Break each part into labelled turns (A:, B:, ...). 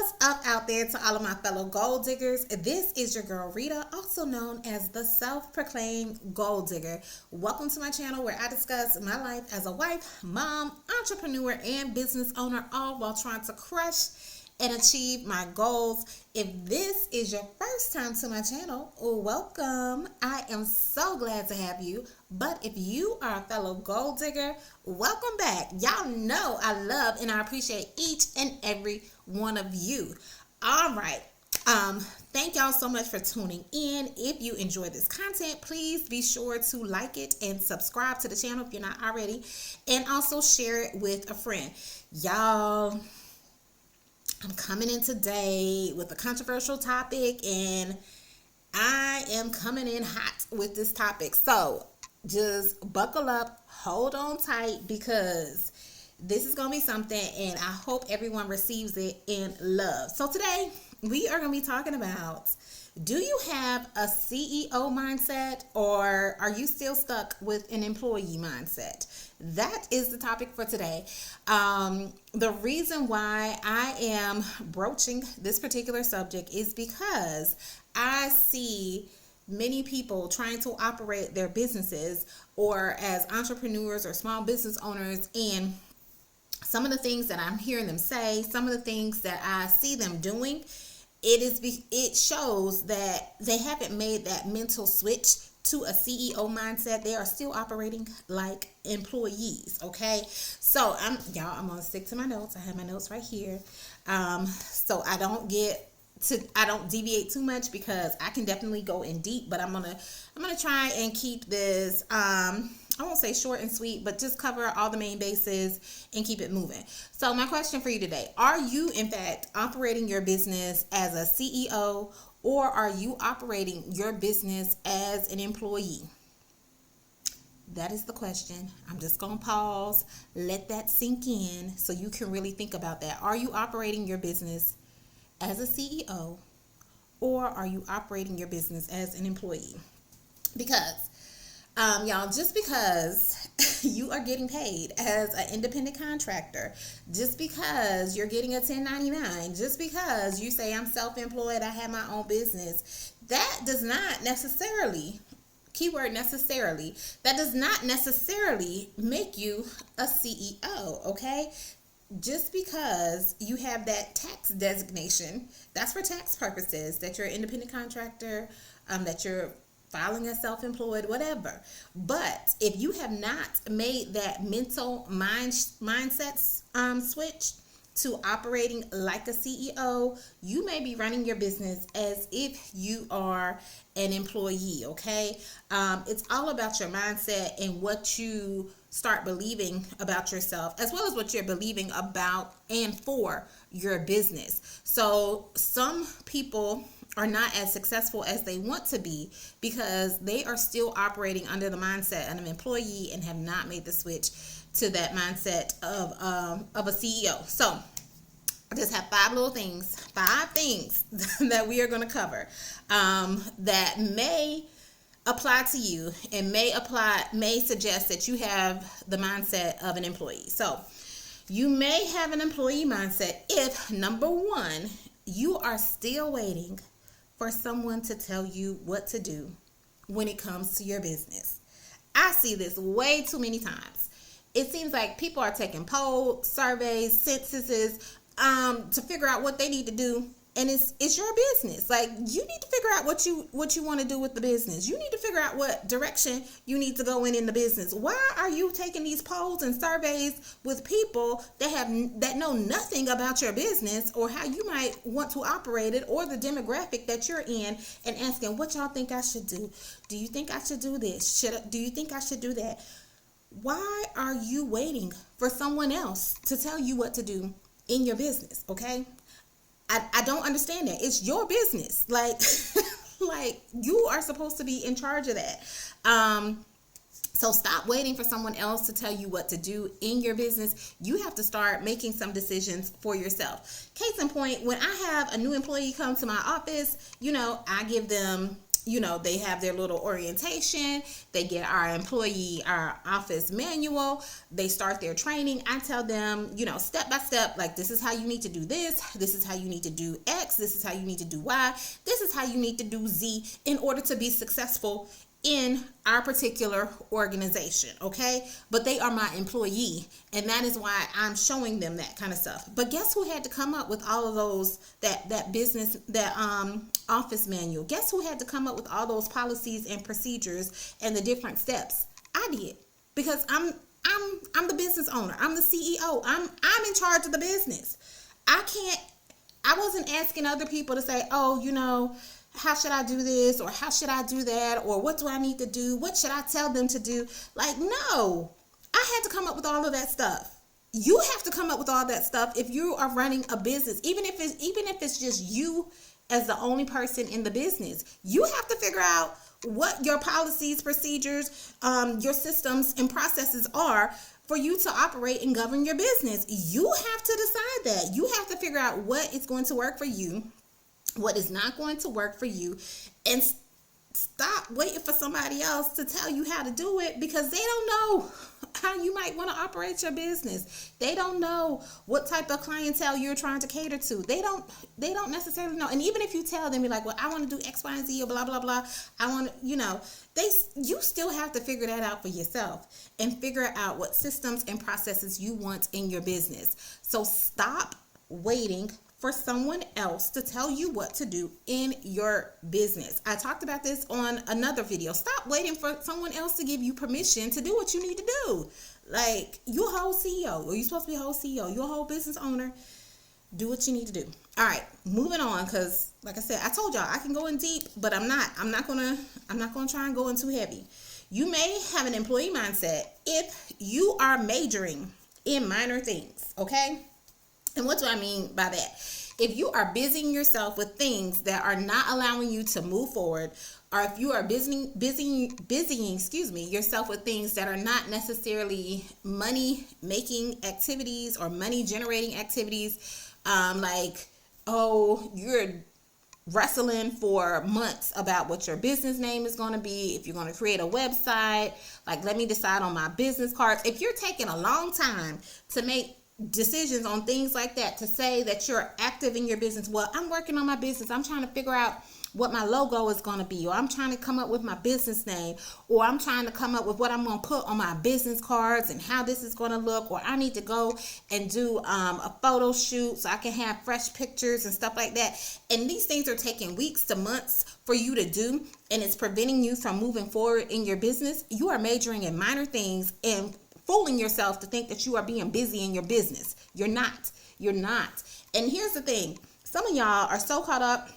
A: What's up out there to all of my fellow gold diggers? This is your girl Rita, also known as the self-proclaimed gold digger. Welcome to my channel where I discuss my life as a wife, mom, entrepreneur, and business owner, all while trying to crush and achieve my goals. If this is your first time to my channel, welcome. I am so glad to have you. But if you are a fellow gold digger, welcome back. Y'all know I love and I appreciate each and every one of you. All right. Thank y'all so much for tuning in. If you enjoy this content, please be sure to like it and subscribe to the channel if you're not already, and also share it with a friend. Y'all, I'm coming in today with a controversial topic, and I am coming in hot with this topic. So just buckle up, hold on tight, because this is going to be something, and I hope everyone receives it in love. So today we are going to be talking about, do you have a CEO mindset, or are you still stuck with an employee mindset? That is the topic for today. The reason why I am broaching this particular subject is because I see many people trying to operate their businesses or as entrepreneurs or small business owners, and some of the things that I'm hearing them say, some of the things that I see them doing, it shows that they haven't made that mental switch to a CEO mindset. They are still operating like employees. Okay, so I'm gonna stick to my notes. I have my notes right here, so I don't deviate too much, because I can definitely go in deep, but I'm gonna try and keep this I won't say short and sweet, but just cover all the main bases and keep it moving. So my question for you today: are you in fact operating your business as a CEO, or are you operating your business as an employee? That is the question. I'm just going to pause, let that sink in so you can really think about that. Are you operating your business as a CEO, or are you operating your business as an employee? Because y'all, just because you are getting paid as an independent contractor, just because you're getting a 1099, just because you say I'm self-employed, I have my own business, that does not necessarily, keyword necessarily, that does not necessarily make you a CEO, okay? Just because you have that tax designation, that's for tax purposes, that you're an independent contractor, that you're filing as self-employed, whatever. But if you have not made that mental mindset switch to operating like a CEO, you may be running your business as if you are an employee, okay? It's all about your mindset and what you start believing about yourself, as well as what you're believing about and for your business. So some people are not as successful as they want to be because they are still operating under the mindset of an employee and have not made the switch to that mindset of a CEO. So I just have five things that we are going to cover that may apply to you and may suggest that you have the mindset of an employee. So you may have an employee mindset if, number one, you are still waiting for someone to tell you what to do when it comes to your business. I see this way too many times. It seems like people are taking polls, surveys, censuses to figure out what they need to do, and it's your business. Like, you need to figure out what you want to do with the business. You need to figure out what direction you need to go in the business. Why are you taking these polls and surveys with people that know nothing about your business or how you might want to operate it, or the demographic that you're in, and asking, what y'all think I should do? Do you think I should do this? Do you think I should do that? Why are you waiting for someone else to tell you what to do in your business? Okay, I don't understand that. It's your business. Like you are supposed to be in charge of that. So stop waiting for someone else to tell you what to do in your business. You have to start making some decisions for yourself. Case in point, when I have a new employee come to my office, I give them they have their little orientation. They get our office manual. They start their training. I tell them, step by step, like, this is how you need to do this. This is how you need to do X. This is how you need to do Y. This is how you need to do Z in order to be successful in our particular organization, okay? But they are my employee, and that is why I'm showing them that kind of stuff. But guess who had to come up with all of those, that business, that office manual? Guess who had to come up with all those policies and procedures and the different steps? I did, because I'm the business owner. I'm the CEO. I'm in charge of the business. I wasn't asking other people to say, oh, how should I do this, or how should I do that, or what do I need to do? What should I tell them to do? Like, no, I had to come up with all of that stuff. You have to come up with all that stuff if you are running a business, even if it's just you as the only person in the business. You have to figure out what your policies, procedures, your systems and processes are for you to operate and govern your business. You have to decide that. You have to figure out what is going to work for you, what is not going to work for you, and stop waiting for somebody else to tell you how to do it, because they don't know how you might want to operate your business. They don't know what type of clientele you're trying to cater to. They don't necessarily know. And even if you tell them, you're like, well, I want to do X, Y, and Z, or blah, blah, blah. I want to, you still have to figure that out for yourself and figure out what systems and processes you want in your business. So stop waiting for someone else to tell you what to do in your business. I talked about this on another video. Stop waiting for someone else to give you permission to do what you need to do. Like, you're a whole CEO, or you're supposed to be a whole CEO. You're a whole business owner. Do what you need to do. All right, moving on, because like I said, I told y'all I can go in deep, but I'm not gonna try and go in too heavy. You may have an employee mindset if you are majoring in minor things, okay? And what do I mean by that? If you are busying yourself with things that are not allowing you to move forward, or if you are busying yourself with things that are not necessarily money-making activities or money-generating activities, like, you're wrestling for months about what your business name is going to be, if you're going to create a website, like, let me decide on my business cards. If you're taking a long time to make decisions on things like that, to say that you're active in your business, well, I'm working on my business, I'm trying to figure out what my logo is going to be, or I'm trying to come up with my business name, or I'm trying to come up with what I'm going to put on my business cards and how this is going to look, or I need to go and do a photo shoot so I can have fresh pictures and stuff like that. And these things are taking weeks to months for you to do, and it's preventing you from moving forward in your business. You are majoring in minor things and fooling yourself to think that you are being busy in your business. You're not. And here's the thing. Some of y'all are so caught up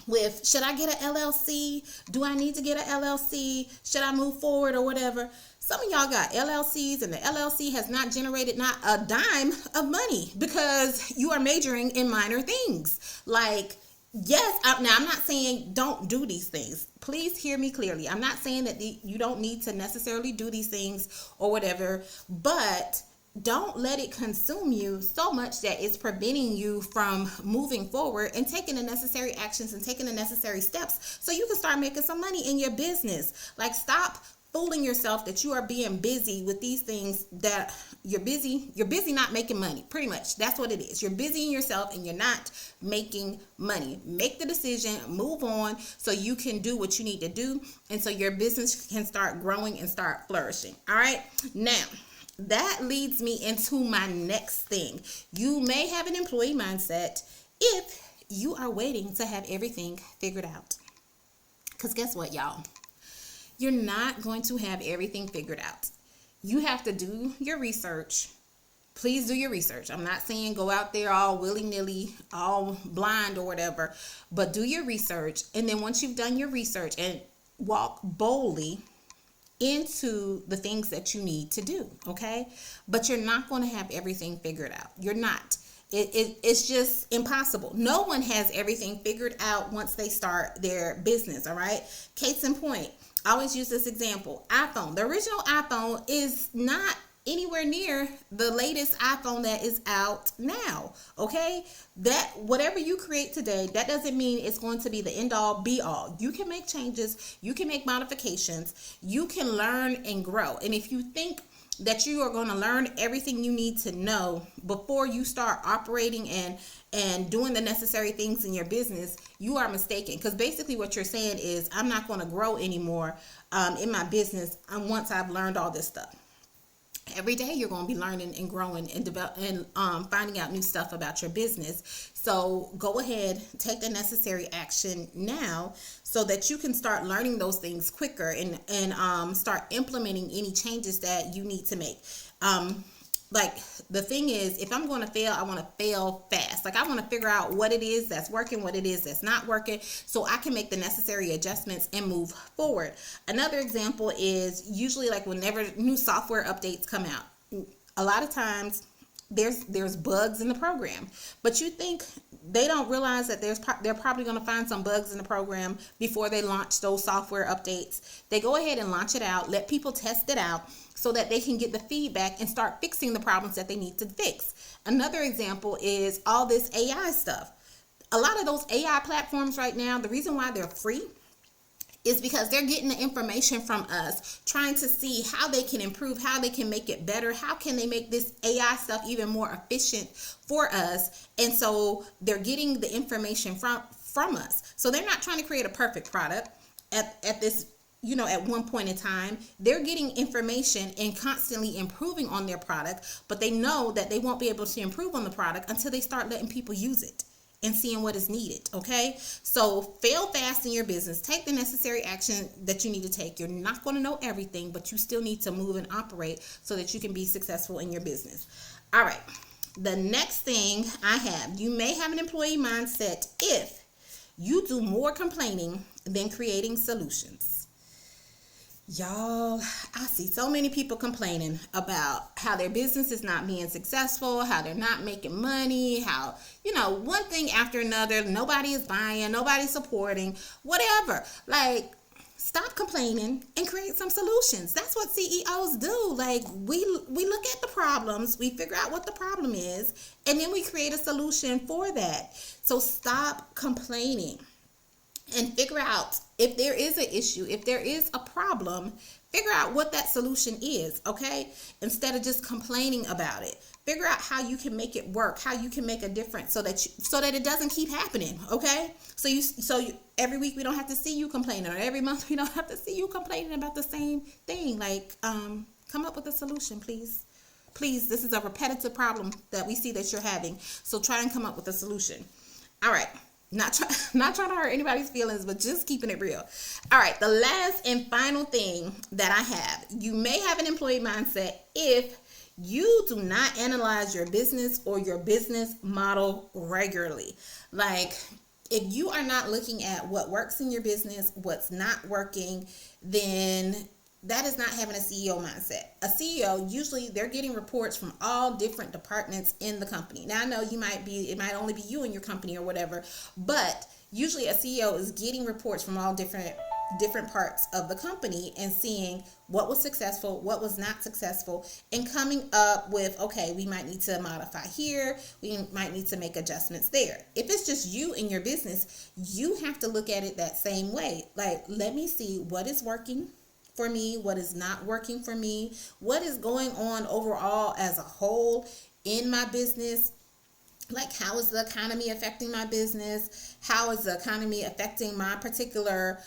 A: with, should I get an LLC? Do I need to get an LLC? Should I move forward or whatever? Some of y'all got LLCs, and the LLC has not generated not a dime of money because you are majoring in minor things. Like, yes, now I'm not saying don't do these things. Please hear me clearly. I'm not saying that you don't need to necessarily do these things or whatever, but don't let it consume you so much that it's preventing you from moving forward and taking the necessary actions and taking the necessary steps so you can start making some money in your business. Like, stop fooling yourself that you are being busy with these things that you're busy not making money. Pretty much that's what it is. You're busying yourself and you're not making money. Make the decision, move on, so you can do what you need to do, and so your business can start growing and start flourishing. All right, now that leads me into my next thing. You may have an employee mindset if you are waiting to have everything figured out, because guess what, y'all? You're not going to have everything figured out. You have to do your research. Please do your research. I'm not saying go out there all willy-nilly, all blind or whatever, but do your research. And then once you've done your research, and walk boldly into the things that you need to do, okay? But you're not going to have everything figured out. You're not. It's just impossible. No one has everything figured out once they start their business, all right? Case in point, I always use this example. iPhone. The original iPhone is not anywhere near the latest iPhone that is out now. Okay, that whatever you create today, that doesn't mean it's going to be the end all be all. You can make changes, you can make modifications, you can learn and grow. And if you think that you are going to learn everything you need to know before you start operating and doing the necessary things in your business, you are mistaken. Because basically what you're saying is, I'm not going to grow anymore in my business once I've learned all this stuff. Every day you're going to be learning and growing and finding out new stuff about your business. So go ahead, take the necessary action now so that you can start learning those things quicker and start implementing any changes that you need to make. Like the thing is, if I'm going to fail, I want to fail fast. Like I want to figure out what it is that's working, what it is that's not working, so I can make the necessary adjustments and move forward. Another example is usually like whenever new software updates come out, a lot of times there's bugs in the program, but you think they don't realize that they're probably going to find some bugs in the program before they launch those software updates. They go ahead and launch it out, let people test it out so that they can get the feedback and start fixing the problems that they need to fix. Another example is all this AI stuff. A lot of those AI platforms right now, the reason why they're free is because they're getting the information from us, trying to see how they can improve, how they can make it better, how can they make this AI stuff even more efficient for us. And so they're getting the information from us. So they're not trying to create a perfect product at this, at one point in time. They're getting information and constantly improving on their product, but they know that they won't be able to improve on the product until they start letting people use it and seeing what is needed. Okay, so fail fast in your business. Take the necessary action that you need to take. You're not going to know everything, but you still need to move and operate so that you can be successful in your business. All right, the next thing I have, you may have an employee mindset if you do more complaining than creating solutions. Y'all, I see so many people complaining about how their business is not being successful, how they're not making money, how, one thing after another, nobody is buying, nobody's supporting, whatever. Like, stop complaining and create some solutions. That's what CEOs do. Like, we look at the problems, we figure out what the problem is, and then we create a solution for that. So stop complaining and figure out if there is an issue, if there is a problem, figure out what that solution is, okay? Instead of just complaining about it. Figure out how you can make it work, how you can make a difference so that it doesn't keep happening, okay? So every week we don't have to see you complaining, or every month we don't have to see you complaining about the same thing. Like, come up with a solution, please. Please, this is a repetitive problem that we see that you're having. So try and come up with a solution. All right. Not trying to hurt anybody's feelings, but just keeping it real. All right, the last and final thing that I have, you may have an employee mindset if you do not analyze your business or your business model regularly. Like, if you are not looking at what works in your business, what's not working, then that is not having a CEO mindset. A CEO, usually they're getting reports from all different departments in the company. Now I know it might only be you in your company or whatever, but usually a CEO is getting reports from all different parts of the company and seeing what was successful, what was not successful, and coming up with, okay, we might need to modify here, we might need to make adjustments there. If it's just you in your business, you have to look at it that same way. Like, let me see what is working for me, what is not working for me, what is going on overall as a whole in my business. Like, how is the economy affecting my business? How is the economy affecting my particular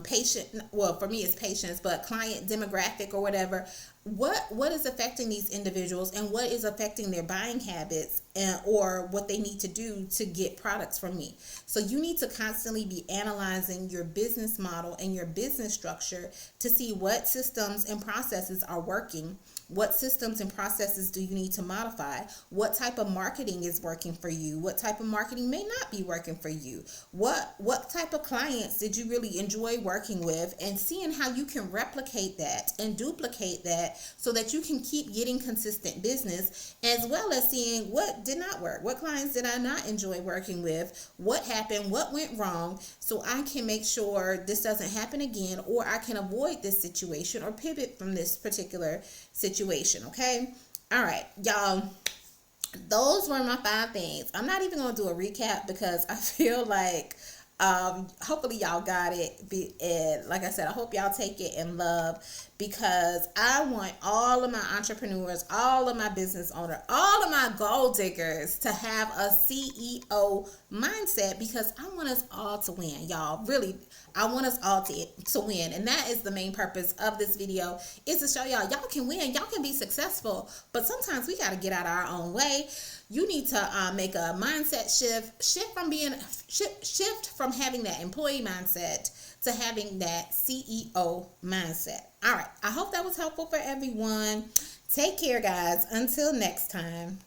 A: patient? Well, for me, it's patients, but client demographic or whatever. What is affecting these individuals, and what is affecting their buying habits or what they need to do to get products from me? So you need to constantly be analyzing your business model and your business structure to see what systems and processes are working. What systems and processes do you need to modify? What type of marketing is working for you? What type of marketing may not be working for you? What type of clients did you really enjoy working with? And seeing how you can replicate that and duplicate that so that you can keep getting consistent business, as well as seeing what did not work. What clients did I not enjoy working with? What happened? What went wrong? So I can make sure this doesn't happen again, or I can avoid this situation or pivot from this particular situation. situation. Okay. All right, y'all. Those were my 5 things. I'm not even gonna do a recap because I feel like hopefully y'all got it. And like I said, I hope y'all take it in love, because I want all of my entrepreneurs, all of my business owners, all of my goal diggers to have a CEO mindset, because I want us all to win, y'all. Really, I want us all to win. And that is the main purpose of this video, is to show y'all can win, y'all can be successful, but sometimes we got to get out of our own way. You need to make a mindset shift from having that employee mindset to having that CEO mindset. All right. I hope that was helpful for everyone. Take care, guys. Until next time.